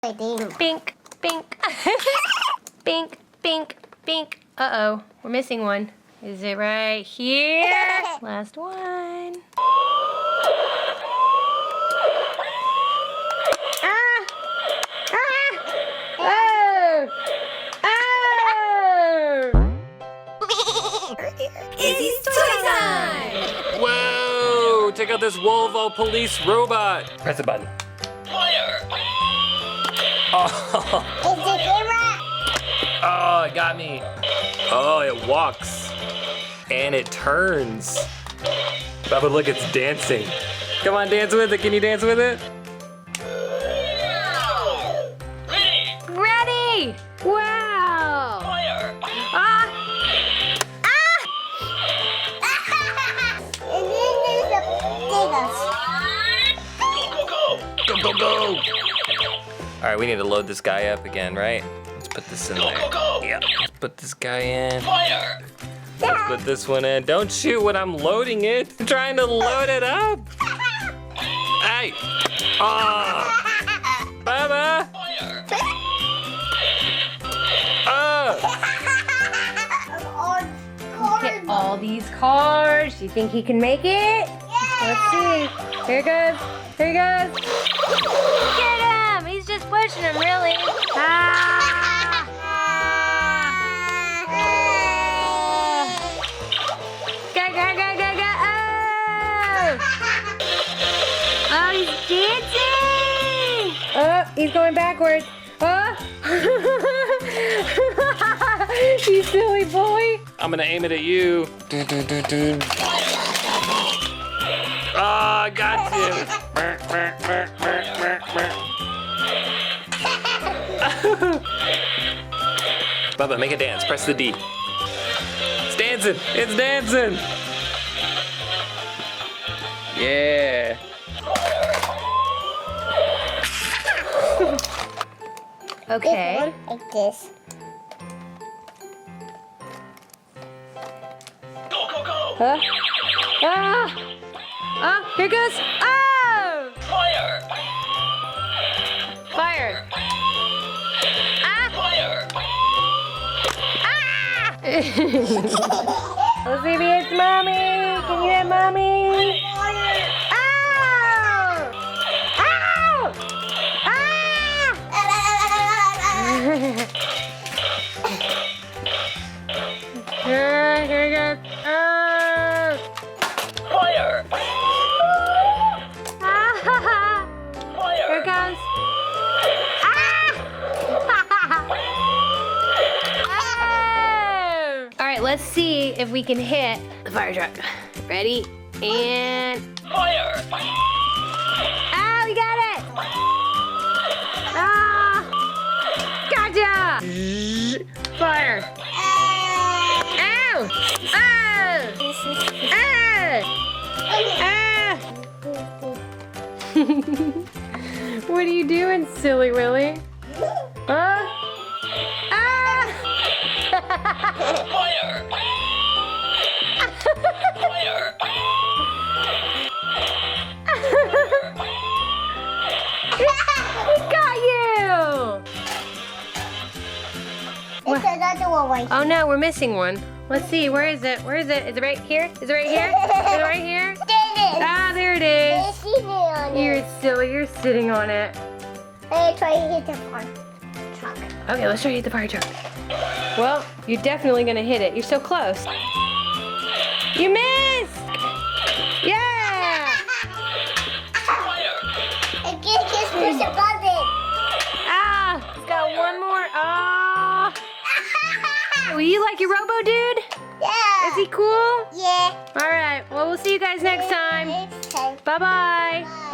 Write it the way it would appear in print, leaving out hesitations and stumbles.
Bink, bink. Bink, bink, bink. Uh-oh, we're missing one. Is it right here? Last one. Ah! Ah! Oh! Oh! Izzy's Toy Time! Whoa! Check out this WolVol police robot. Press the button. Fire! Oh! Oh, it got me. Oh, it walks. And it turns. Bubba, look, it's dancing. Come on, dance with it. Can you dance with it? Ready! Wow! Fire! Ah! Ah! And then there's a Go, go, go! Go, go, go! All right, we need to load this guy up again, right? Let's put this in there. Go, go! Yeah, let's put this guy in. Fire! Let's put this one in. Don't shoot when I'm loading it. I'm trying to load it up. Hey! Oh! Bubba! Fire! Oh! Get all these cars. Do you think he can make it? Let's see. Here he goes. Here he goes. Get him! He's just pushing him, really. Ah! Go, go, go, go, go. Oh! Oh, he's dancing! Oh, he's going backwards. Oh! You silly boy. I'm gonna aim it at you. Oh, I got you. Bubba, make a dance. Press the D. It's dancing. It's dancing. Yeah. Okay. Like this. Go, go, go! Huh? Ah! Oh, here goes. Oh! Fire! Fire. Ah! Fire! Ah! Let's see if he hits mommy. Can you hit mommy? Ow! Ow! Ah! Here he goes. Oh! Fire! Ah! Here it Fire! goes. Ah! All right, let's see if we can hit the fire truck. Ready? And Fire! oh, we got it! Ah! Gotcha! Fire! Ow! Ah! Ah! What are you doing, silly Willy? Huh? Ah! Fire! Fire! He got you! It's another one right Oh no, we're missing one. Let's see, where is it? Where is it? Is it right here? Is it right here? Is it right here? there. Ah, there it is. It's sitting on it. You're silly, you're sitting on it. Let's try to hit the front truck. Okay, let's try to hit the fire truck. Well, you're definitely gonna hit it. You're so close. You missed! Yeah! I can't just push a button. Ah! It's got one more. Ah! Will you like your robo dude? Yeah. Is he cool? Yeah. All right. Well, we'll see you guys next time. Next time. Bye-bye. Bye.